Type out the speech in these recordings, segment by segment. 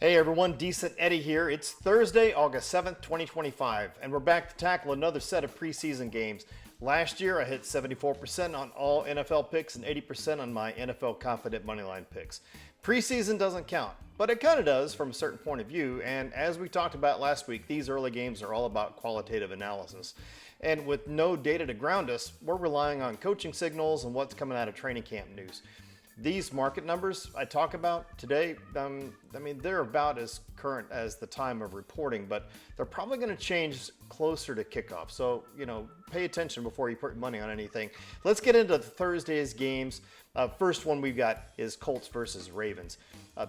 Hey everyone, Decent Eddie here. It's Thursday, August 7th, 2025, and we're back to tackle another set of preseason games. Last year I hit 74% on all NFL picks and 80% on my NFL Confident Moneyline picks. Preseason doesn't count, but it kind of does from a certain point of view, and as we talked about last week, these early games are all about qualitative analysis. And with no data to ground us, we're relying on coaching signals and what's coming out of training camp news. These market numbers I talk about today, they're about as current as the time of reporting, but they're probably going to change closer to kickoff. So, pay attention before you put money on anything. Let's get into Thursday's games. First one we've got is Colts versus Ravens.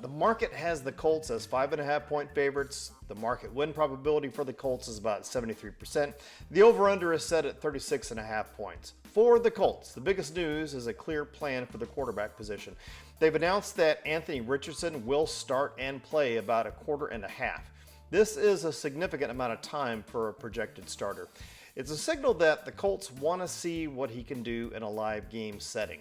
The market has the Colts as 5.5-point favorites. The market win probability for the Colts is about 73%. The over-under is set at 36.5 points. For the Colts, the biggest news is a clear plan for the quarterback position. They've announced that Anthony Richardson will start and play about a quarter and a half. This is a significant amount of time for a projected starter. It's a signal that the Colts want to see what he can do in a live game setting.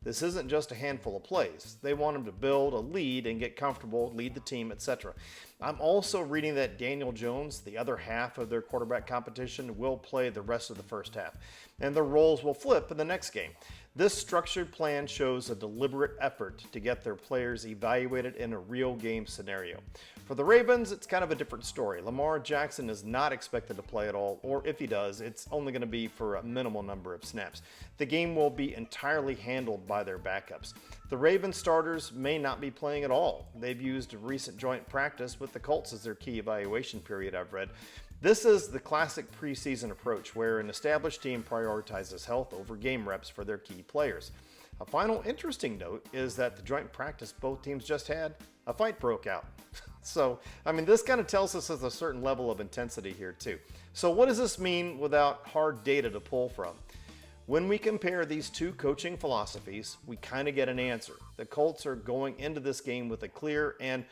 This isn't just a handful of plays. They want him to build a lead and get comfortable, lead the team, etc. I'm also reading that Daniel Jones, the other half of their quarterback competition, will play the rest of the first half, and their roles will flip in the next game. This structured plan shows a deliberate effort to get their players evaluated in a real game scenario. For the Ravens, it's kind of a different story. Lamar Jackson is not expected to play at all, or if he does, it's only going to be for a minimal number of snaps. The game will be entirely handled by their backups. The Ravens starters may not be playing at all. They've used a recent joint practice with the Colts as their key evaluation period, I've read. This is the classic preseason approach where an established team prioritizes health over game reps for their key players. A final interesting note is that the joint practice both teams just had, a fight broke out. So, this kind of tells us there's a certain level of intensity here too. So what does this mean without hard data to pull from? When we compare these two coaching philosophies, we kind of get an answer. The Colts are going into this game with a clear and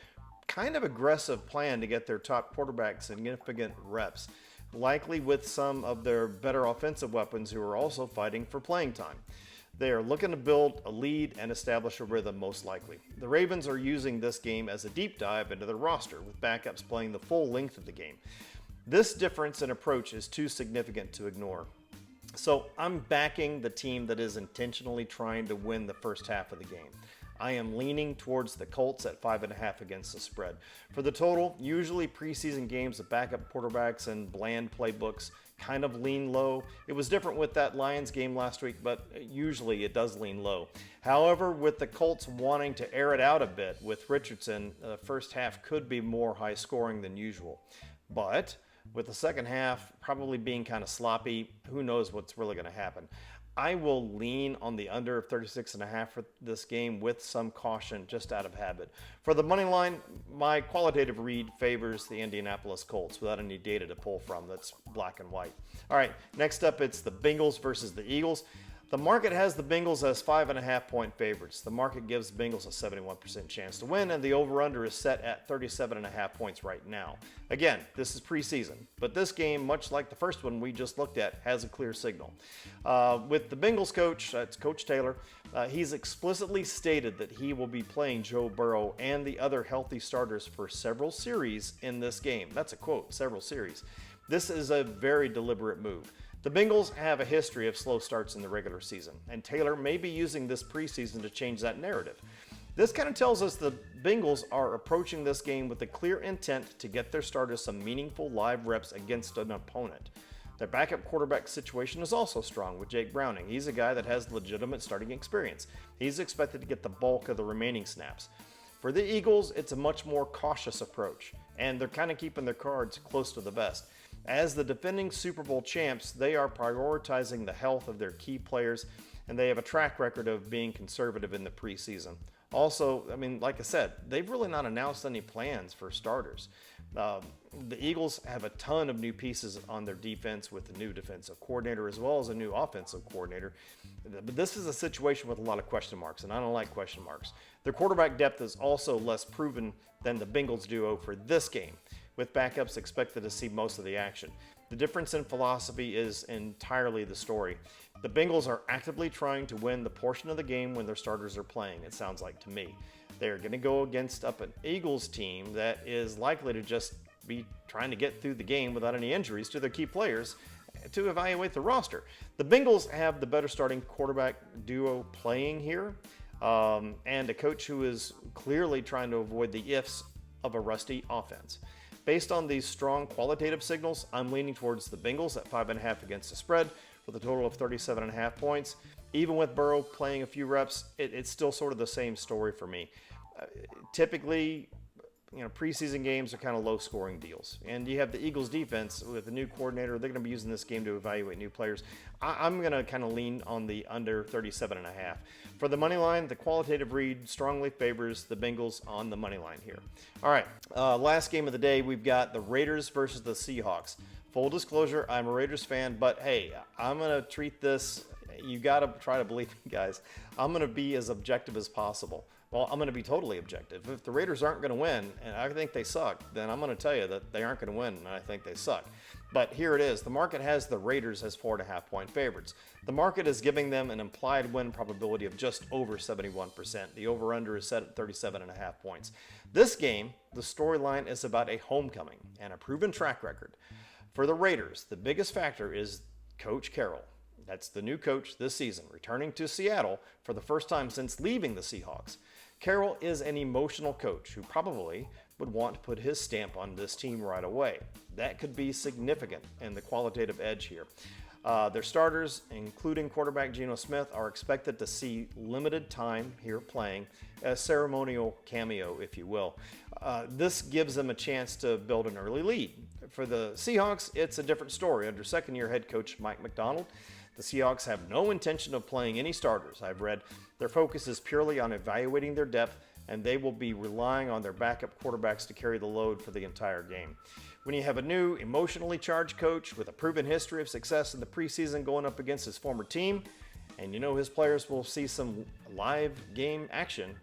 kind of aggressive plan to get their top quarterback significant reps, likely with some of their better offensive weapons who are also fighting for playing time. They are looking to build a lead and establish a rhythm, most likely. The Ravens are using this game as a deep dive into their roster, with backups playing the full length of the game. This difference in approach is too significant to ignore. So I'm backing the team that is intentionally trying to win the first half of the game. I am leaning towards the Colts at 5.5 against the spread. For the total, usually preseason games of backup quarterbacks and bland playbooks kind of lean low. It was different with that Lions game last week, but usually it does lean low. However, with the Colts wanting to air it out a bit with Richardson, the first half could be more high scoring than usual. But with the second half probably being kind of sloppy, who knows what's really going to happen. I will lean on the under of 36.5 for this game with some caution, just out of habit. For the money line, my qualitative read favors the Indianapolis Colts without any data to pull from. That's black and white. All right, next up, it's the Bengals versus the Eagles. The market has the Bengals as 5.5-point favorites. The market gives the Bengals a 71% chance to win, and the over-under is set at 37.5 points right now. Again, this is preseason, but this game, much like the first one we just looked at, has a clear signal. With the Bengals coach, that's Coach Taylor, he's explicitly stated that he will be playing Joe Burrow and the other healthy starters for several series in this game. That's a quote, several series. This is a very deliberate move. The Bengals have a history of slow starts in the regular season, and Taylor may be using this preseason to change that narrative. This kind of tells us the Bengals are approaching this game with a clear intent to get their starters some meaningful live reps against an opponent. Their backup quarterback situation is also strong with Jake Browning. He's a guy that has legitimate starting experience. He's expected to get the bulk of the remaining snaps. For the Eagles, it's a much more cautious approach, and they're kind of keeping their cards close to the vest. As the defending Super Bowl champs, they are prioritizing the health of their key players, and they have a track record of being conservative in the preseason. Also, like I said, they've really not announced any plans for starters. The Eagles have a ton of new pieces on their defense with a new defensive coordinator as well as a new offensive coordinator. But this is a situation with a lot of question marks, and I don't like question marks. Their quarterback depth is also less proven than the Bengals duo for this game, with backups expected to see most of the action. The difference in philosophy is entirely the story. The Bengals are actively trying to win the portion of the game when their starters are playing, it sounds like to me. They're going to go against up an Eagles team that is likely to just be trying to get through the game without any injuries to their key players to evaluate the roster. The Bengals have the better starting quarterback duo playing here, and a coach who is clearly trying to avoid the ifs of a rusty offense. Based on these strong qualitative signals, I'm leaning towards the Bengals at 5.5 against the spread with a total of 37.5 points. Even with Burrow playing a few reps, it's still sort of the same story for me. Typically, preseason games are kind of low-scoring deals. And you have the Eagles defense with a new coordinator. They're going to be using this game to evaluate new players. I'm going to kind of lean on the under 37.5. For the money line, the qualitative read strongly favors the Bengals on the money line here. All right, last game of the day, we've got the Raiders versus the Seahawks. Full disclosure, I'm a Raiders fan, but hey, I'm going to treat this, you got to try to believe me, guys. I'm going to be as objective as possible. Well, I'm going to be totally objective. If the Raiders aren't going to win, and I think they suck, then I'm going to tell you that they aren't going to win, and I think they suck. But here it is. The market has the Raiders as 4.5-point favorites. The market is giving them an implied win probability of just over 71%. The over-under is set at 37.5 points. This game, the storyline is about a homecoming and a proven track record. For the Raiders, the biggest factor is Coach Carroll. That's the new coach this season, returning to Seattle for the first time since leaving the Seahawks. Carroll is an emotional coach who probably would want to put his stamp on this team right away. That could be significant in the qualitative edge here. Their starters, including quarterback Geno Smith, are expected to see limited time here playing, a ceremonial cameo, if you will. This gives them a chance to build an early lead. For the Seahawks, it's a different story. Under second-year head coach Mike MacLeod, the Seahawks have no intention of playing any starters. I've read their focus is purely on evaluating their depth, and they will be relying on their backup quarterbacks to carry the load for the entire game. When you have a new, emotionally charged coach with a proven history of success in the preseason going up against his former team, and his players will see some live game action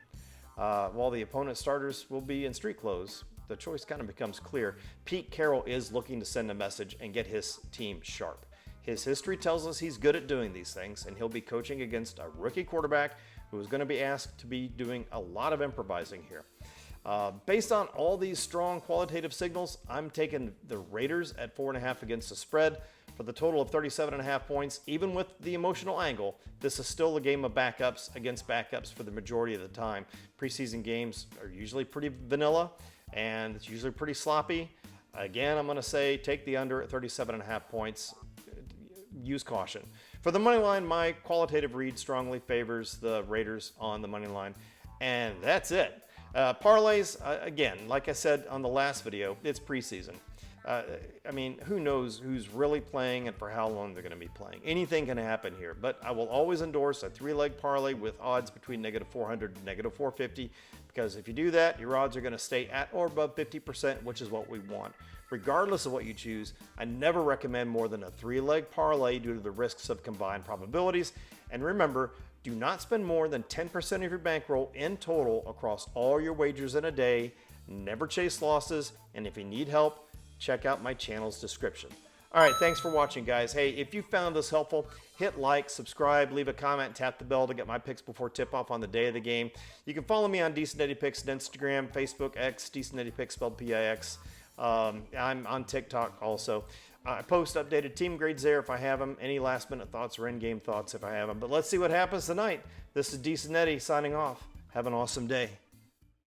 while the opponent's starters will be in street clothes, the choice kind of becomes clear. Pete Carroll is looking to send a message and get his team sharp. His history tells us he's good at doing these things, and he'll be coaching against a rookie quarterback who is going to be asked to be doing a lot of improvising here. Based on all these strong qualitative signals, I'm taking the Raiders at 4.5 against the spread for the total of 37.5 points. Even with the emotional angle, this is still a game of backups against backups for the majority of the time. Preseason games are usually pretty vanilla, and it's usually pretty sloppy. Again, I'm going to say take the under at 37.5 points. Use caution. For the money line, my qualitative read strongly favors the Raiders on the money line, and that's it. Parlays, again, like I said on the last video, it's preseason. Who knows who's really playing and for how long they're going to be playing. Anything can happen here, but I will always endorse a 3-leg parlay with odds between -400 and -450, because if you do that, your odds are going to stay at or above 50%, which is what we want. Regardless of what you choose, I never recommend more than a 3-leg parlay due to the risks of combined probabilities. And remember, do not spend more than 10% of your bankroll in total across all your wagers in a day. Never chase losses, and if you need help, check out my channel's description. All right, thanks for watching, guys. Hey, if you found this helpful, hit like, subscribe, leave a comment, tap the bell to get my picks before tip-off on the day of the game. You can follow me on Decent Eddie Picks on Instagram, Facebook, X, Decent Eddie Picks spelled P-I-X. I'm on TikTok also. I post updated team grades there if I have them, any last-minute thoughts or in-game thoughts if I have them. But let's see what happens tonight. This is Decent Eddie signing off. Have an awesome day.